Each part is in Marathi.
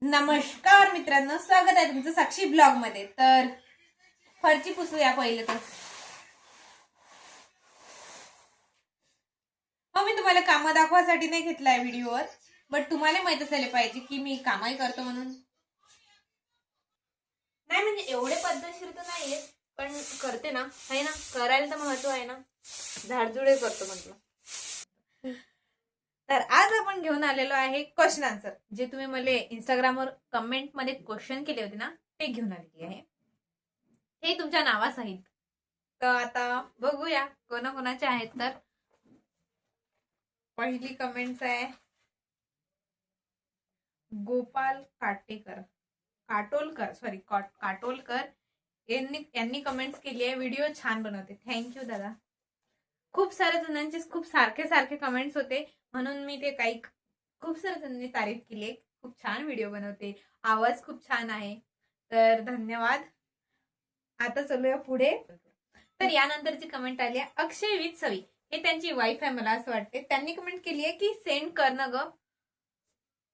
नमस्कार मित्रांनो, स्वागत आहे तुमचं साक्षी ब्लॉग मध्ये। तर फरची पुसूया पहिले तर। मी तुम्हाला काम दाखवासाठी नाही घेतलाय व्हिडिओवर, बट तुम्हाला माहित असायला पाहिजे की मी कामही करतो म्हणून। नाही म्हणजे एवढे पद्धतशीर तर नाहीये, पण करते ना, आहे ना, करायला तर महत्व आहे ना, झाडझुडे करतो म्हटलं। तर आज आपण घेऊन आलेलो आहे क्वेश्चन आन्सर, जे तुम्ही मला इंस्टाग्रामवर कमेंट मध्ये क्वेश्चन केले होते ना, ते घेऊन आलेली आहे। हे तुमच्या नावासहित। तर आता बघूया कोणाकोणाचे आहेत। तर पहिली कमेंट्स आहे गोपाल काटोलकर यांनी कमेंट्स केली आहे, व्हिडिओ छान बनवते। थँक्यू दादा। खूप साऱ्या जणांचे खूप सारखे कमेंट्स होते, म्हणून मी ते खूप साऱ्या जणांनी तारीफ केली, खूप छान व्हिडिओ बनवते, आवाज खूप छान आहे, तर धन्यवाद। आता चलूया पुढे। तर यानंतरची कमेंट आली आहे अक्षय विथ सवी, हे त्यांची वाईफ आहे मला असं वाटते। त्यांनी कमेंट केली आहे की सेंड कर ना ग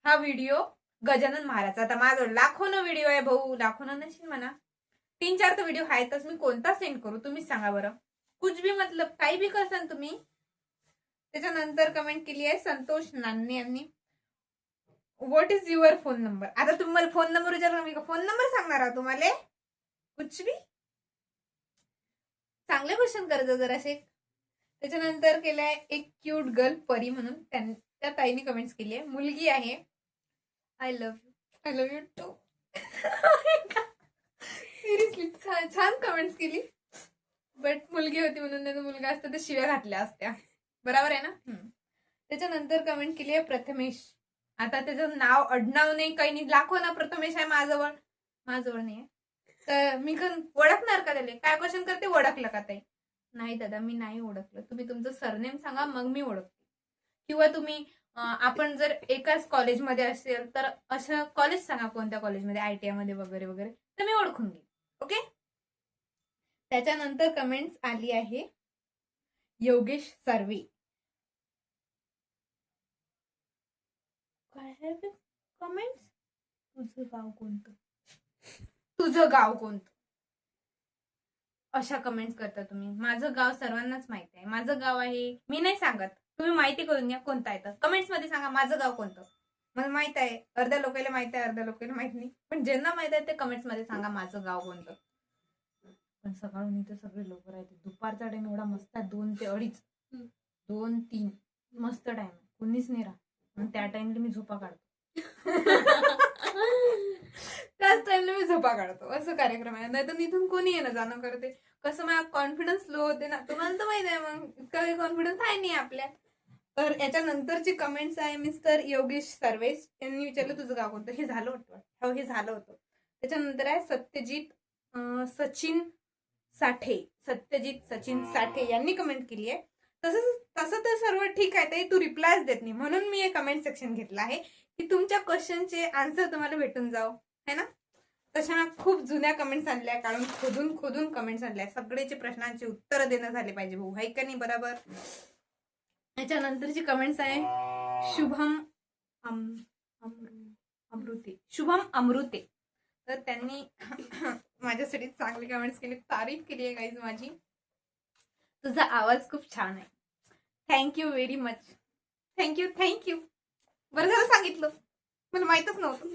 हा व्हिडिओ गजानन महाराजचा। आता माझं लाखोनं व्हिडिओ आहे भाऊ, लाखोनं नशील म्हणा, 3-4 तर व्हिडिओ आहेतच, मी कोणता सेंड करू तुम्हीच सांगा बरं। कुछ भी मतलब काही बी करसान तुम्ही। त्याच्यानंतर कमेंट केली आहे संतोष नान्ने यांनी, what is your phone number. आता तुम्हाला फोन नंबर विचारला, मी फोन नंबर सांगणार आहे तुम्हाला? कुछ भी चांगले क्वेश्चन करतो जराशे। त्याच्यानंतर केलाय एक क्यूट गर्ल परी म्हणून, त्या ताईने कमेंट्स केली आहे, मुलगी आहे, I love you too. Seriously छान कमेंट्स केली, बट मुलगी होती म्हणून, त्याचा मुलगा असता तर शिव्या घातल्या असत्या, बरोबर आहे ना। त्याच्यानंतर कमेंट केली आहे प्रथमेश। आता त्याचं नाव अडनाव नाही काही नाही, लाखो ना प्रथमेश आहे माझ्याजवळ नाही आहे, तर मी ओळखणार का त्याला? काय क्वेश्चन करते, ओळखलं का ताई? नाही दादा मी नाही ओळखलं, तुम्ही तुमचं सरनेम सांगा मग मी ओळखते, किंवा तुम्ही आपण जर एकाच कॉलेजमध्ये असेल तर असं कॉलेज सांगा, कोणत्या कॉलेजमध्ये, ITI मध्ये वगैरे वगैरे, तर मी ओळखून घेईन, ओके। त्याच्यानंतर कमेंट्स आली आहे योगेश सर्वे। काय आहे कमेंट्स, तुझं गाव कोणतं अशा कमेंट्स करता तुम्ही। माझं गाव सर्वांनाच माहिती आहे, माझं गाव आहे, मी नाही सांगत, तुम्ही माहिती करून घ्या कोणतं आहे, तर कमेंट्स मध्ये सांगा माझं गाव कोणतं। मला माहित आहे, अर्ध्या लोकांना माहित आहे, अर्ध्या लोकांना माहित नाही, पण ज्यांना माहित आहे ते कमेंट्स मध्ये सांगा माझं गाव कोणतं। पण सकाळून इथे सगळे लोक राहते, दुपारचा टाइम एवढा मस्त आहे, 2 ते 2:30, 2-3 मस्त टाइम, कोणीच नाही राहत, त्या टाइमला मी झोपा काढतो। त्याच टाइमला मी झोपा काढतो, असं कार्यक्रम आहे, नाही तर इथून कोणी येणं जाणं करते। कसं माझा कॉन्फिडन्स लो होते ना, तुम्हाला तर माहित आहे, मग इतका काही कॉन्फिडन्स आहे नाही आपल्या। तर याच्यानंतरची कमेंट्स आहे मिस्टर योगेश सर्वेश यांनी विचारलं तुझं गाव कोणतं, हे झालं होतं, हे झालं होतं। त्याच्यानंतर आहे सचिन साठे यांनी कमेंट केली आहे, तसं तर सर्व ठीक आहे ताई, तू रिप्लायच देत नाही, म्हणून मी हे कमेंट सेक्शन घेतलं आहे की तुमच्या क्वेश्चनचे आन्सर तुम्हाला भेटून जाव, है ना। तशा खूप जुन्या कमेंट्स आणल्या, कारण खोदून कमेंट्स आणल्या, सगळ्याचे प्रश्नांची उत्तर देणं झाले पाहिजे भाऊ, है का नाही, बरोबर। याच्यानंतरची कमेंट्स आहे शुभम अमृते, तर त्यांनी माझ्यासाठी चांगली कमेंट्स केली, तारीफ केली आहे गाईज माझी। तुझा आवाज खूप छान आहे, थँक्यू व्हेरी मच, थँक्यू। बरं झालं सांगितलं, मला माहितच नव्हतं।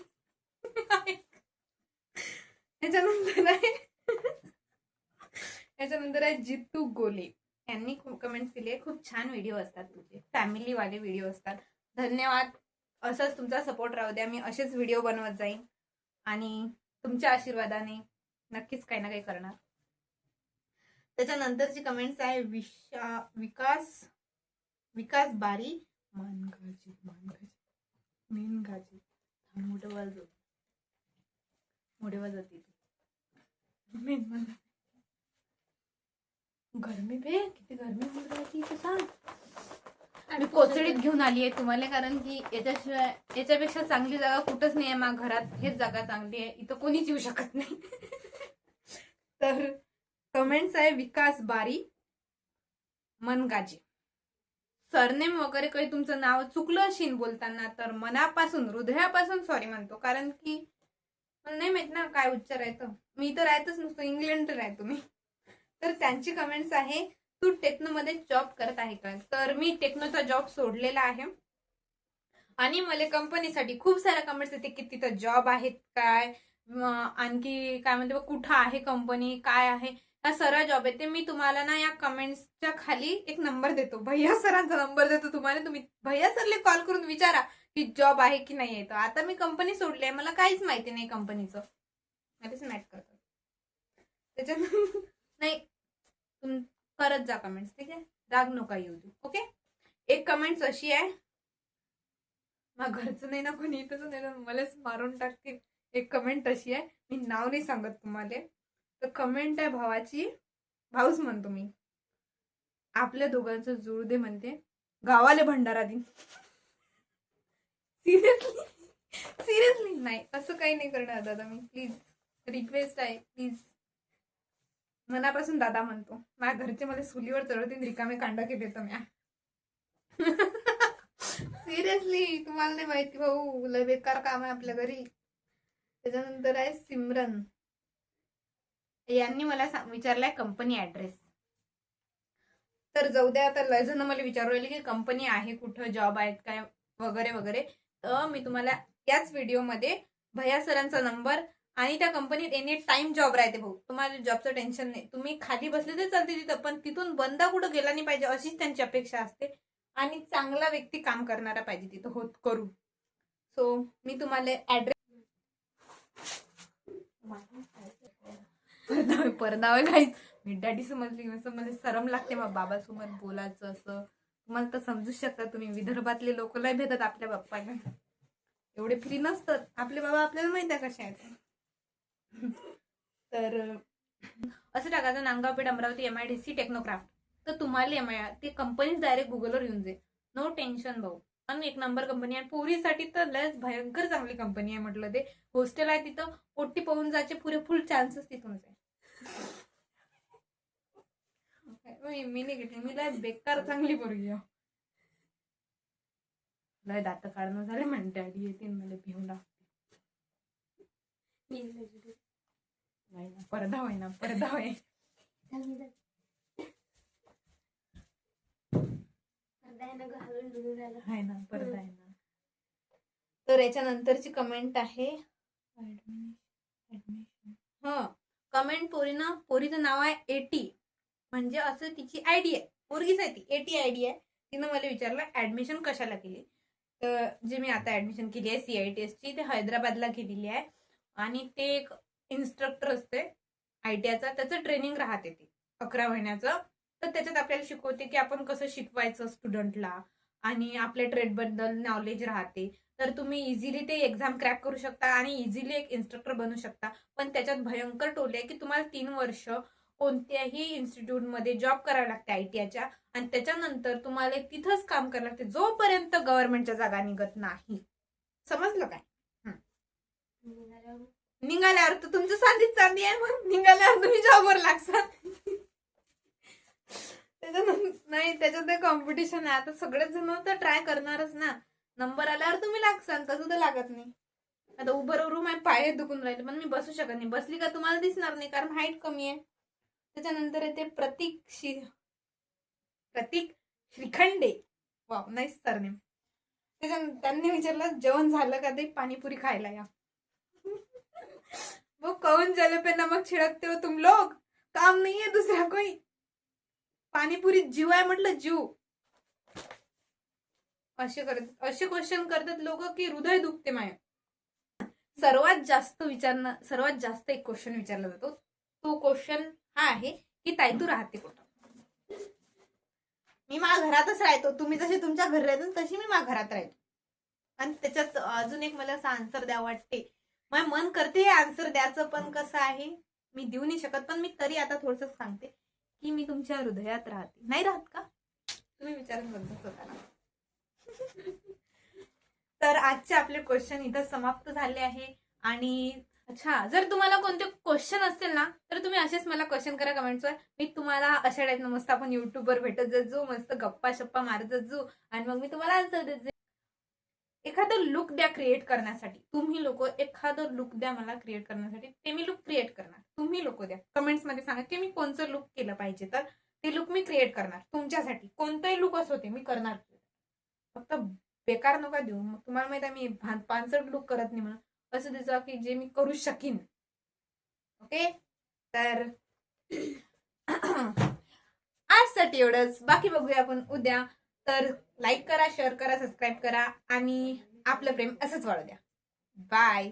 याच्यानंतर आहे जितू गोले यांनी कमेंट्स केली आहे, खूप छान व्हिडिओ असतात तुझे, फॅमिली वाले व्हिडिओ असतात, धन्यवाद। असंच तुमचा सपोर्ट राहू द्या, मी असेच व्हिडिओ बनवत जाईन आणि तुमच्या आशीर्वादाने नक्कीच काही ना काही करणार। त्याच्यानंतरची कमेंट्स आहे विकास बारी मानगाजी मोठे जाती गरमी पे किती गरमी होत राहती ते सांग। मी कोचडीत घेऊन आली आहे तुम्हाला, कारण की याच्यापेक्षा चांगली जागा कुठंच नाही आहे, माझ्या घरात हेच जागा चांगली आहे, इथं कोणीच येऊ शकत नाही। तर कमेंट्स आहे विकास बारी मनगाजी, सरनेम वगैरे काही तुमचं नाव चुकलं असेल बोलताना तर मनापासून हृदयापासून सॉरी म्हणतो, कारण की मला नाही माहित ना काय उच्चार आहे. मी तर राहतच नसतो, इंग्लंड राहतो मी. तर त्यांची कमेंट्स आहे, तू टेक्नोमध्ये जॉब करत आहे का? तर मी टेक्नोचा जॉब सोडलेला आहे आणि मला कंपनीसाठी खूप साऱ्या कमेंट्स येते की तिथं जॉब आहेत काय, आणखी काय म्हणते कुठं आहे कंपनी, काय आहे. हा सरळ जॉब आहे. ते मी तुम्हाला ना या कमेंट्सच्या खाली एक नंबर देतो, भैया सरांचा नंबर देतो तुम्हाला. तुम्ही भैया सरले कॉल करून विचारा की जॉब आहे की नाही आहे. तर आता मी कंपनी सोडली आहे, मला काहीच माहिती नाही कंपनीचं. मध्येच मॅट करतात त्याच्यात नाही. करत जा कमेंट्स, ठीक आहे, राग नका येऊ दे. ओके. एक कमेंट्स अशी आहे, मग घरचं नाही ना कोणी, तसं नाही ना मलाच मारून टाकतील. एक कमेंट अशी आहे, मी नाव नाही सांगत तुम्हाला. तर कमेंट आहे भावाची, भाऊच म्हणतो मी, आपल्या दोघांचं जुळू दे म्हणते, गावाले भंडारा दिन. सिरियसली सिरियसली नाही, असं काही नाही करणार दादा मी, प्लीज रिक्वेस्ट आहे, प्लीज. मनापासून दादा म्हणतो. माझ्या घरचे मला सुलीवर चढवतील, रिकामे कांडा केले तर म्या. सिरियसली तुम्हाला नाही माहिती भाऊ, लय बेकार काम आहे आपल्या घरी. त्याच्यानंतर आहे सिमरन, यांनी मला विचारलाय कंपनी ऍड्रेस. तर जाऊ द्या, आता लय जण मला विचारू राहिले की कंपनी आहे कुठं, जॉब आहेत काय वगैरे वगैरे. तर मी तुम्हाला याच व्हिडिओमध्ये भैया सरांचा नंबर आणि त्या कंपनीत एनी टाइम जॉब राहते भाऊ. तुम्हाला जॉबचं टेन्शन नाही, तुम्ही खाली बसले तर चालते तिथं, पण तिथून बंदा कुठं गेला नाही पाहिजे अशीच त्यांची अपेक्षा असते. आणि चांगला व्यक्ती काम करणारा पाहिजे तिथं होत करू. सो मी तुम्हाला ऍड्रेस परदावे काहीच मी डॅडी समजली, मला शरम लागते मग बाबासोबत बोलायचं. असं तुम्हाला तर समजू शकता तुम्ही, विदर्भातले लोक लय भेटतात आपल्या बाप्पाला, एवढे फ्री नसतात आपले बाबा, आपल्याला माहिती आहे कशा आहेत. तर असं टाकायचं नांदगाव पेठ अमरावती MIDC टेक्नोक्राफ्ट. तर तुम्हाला ते कंपनीच डायरेक्ट गुगलवर येऊन जाईल, नो टेन्शन भाऊ. आणि एक नंबर कंपनी आहे पोरीसाठी, तर लयच भयंकर चांगली कंपनी आहे म्हटलं. ते हॉस्टेल आहे तिथं, पोट्टी पळून जायचे पुरे फुल चान्सेस तिथून आहे. मी नाही घेतली, मी लय बेकार चांगली पोरगी आहे. लय दात काढणं झाले म्हणते, आधी येते मला भिवून टाकते. परदा होय ना, परदा होय आहे ना, परदा आहे ना. तर याच्यानंतरची कमेंट आहे, हा कमेंट पोरीचं नाव आहे एटी, म्हणजे असं तिची आयडी आहे, पोरगीच आहे ती, एटी आयडी आहे. तिनं मला विचारलं ऍडमिशन कशाला केली. तर जे मी आता ऍडमिशन केली आहे CITS ची, ते हैदराबादला केलेली आहे. आणि ते एक इन्स्ट्रक्टर असते ITIचा, त्याचं ट्रेनिंग राहते ते 11 महिन्याचं. तर त्याच्यात आपल्याला शिकवते की आपण कसं शिकवायचं स्टुडंटला, आणि आपल्या ट्रेड बद्दल नॉलेज राहते. तर तुम्ही इझिली ते एक्झाम क्रॅक करू शकता आणि इझिली एक इन्स्ट्रक्टर बनू शकता. पण त्याच्यात भयंकर टोले आहे की तुम्हाला 3 वर्ष कोणत्याही इन्स्टिट्यूटमध्ये जॉब करायला लागते ITIच्या, आणि त्याच्यानंतर तुम्हाला तिथंच काम करायला लागते जोपर्यंत गव्हर्नमेंटच्या जागा निघत नाही. समजलं काय? निघाल्यावर तर तुमचं चांदीच चांदी आहे, मग निघाल्यावर तुम्ही जॉबवर लागसाल. नाही, त्याच्यात कॉम्पिटिशन आहे. आता सगळेच जण तर ट्राय करणारच ना, नंबर आल्यावर तुम्ही लागसाल, तसं तर लागत नाही. आता उभं रूम आहे, पाय दुखून राहिले, पण मी बसू शकत नाही. बसली का तुम्हाला दिसणार नाही, कारण हाईट कमी आहे. त्याच्यानंतर येते प्रतीक श्रीखंडे, वाव नाईस सरनेम. त्यांनी विचारलं जेवण झालं का, ते पाणीपुरी खायला या. वो कौन जले पे नमक छिड़कते हो तुम लोग, काम नहीं है दूसरा कोई. पाणीपुरी जीव आहे म्हटलं, जीव. असे क्वेश्चन करतात लोक की हृदय दुखते माय. सर्वात जास्त एक क्वेश्चन विचारला जातो. तो क्वेश्चन हा आहे की ताई तू राहते कुठं. मी माझ्या घरातच राहतो, तुम्ही जसे तुमच्या घरी राहतो तशी मी माझ्या घरात राहतो. आणि त्याच्यात अजून एक मला असं आन्सर द्यावं वाटते, माझं मन करते आन्सर द्यायचं, पण कसं आहे मी देऊ नाही शकत. पण मी तरी आता थोडस सांगते की मी तुमच्या हृदयात राहते. नाही राहत का? तुम्ही विचारून बघा स्वतःला. तर आजचे आपले क्वेश्चन इथं समाप्त झाले आहे. आणि अच्छा, जर तुम्हाला कोणते क्वेश्चन असतील ना तर तुम्ही असेच मला क्वेश्चन करा कमेंट्सवर. मी तुम्हाला अशा टाईपनं मस्त आपण युट्यूबवर भेटत जाऊ, मस्त गप्पा शप्पा मारत जाऊ आणि मग मी तुम्हाला आन्सर देत जाईल. एखादं लुक द्या क्रिएट करण्यासाठी. तुम्ही लोक एखादं लुक द्या मला क्रिएट करण्यासाठी, ते मी लुक क्रिएट करणार. तुम्ही लोक द्या कमेंट्स मध्ये सांगा की मी कोणतं लुक केलं पाहिजे, तर ते लुक मी क्रिएट करणार तुमच्यासाठी. कोणतंही लुक असो ते मी करणार. फक्त बेकार नका देऊ. मग तुम्हाला माहित आहे मी पानसट लुक करत नाही म्हणून. असं दिसतं की जे मी करू शकीन. ओके, तर आजसाठी एवढंच. बाकी बघूया आपण उद्या. तर लाईक करा, शेअर करा, सबस्क्राईब करा आणि आपलं प्रेम असंच वाढू द्या. बाय.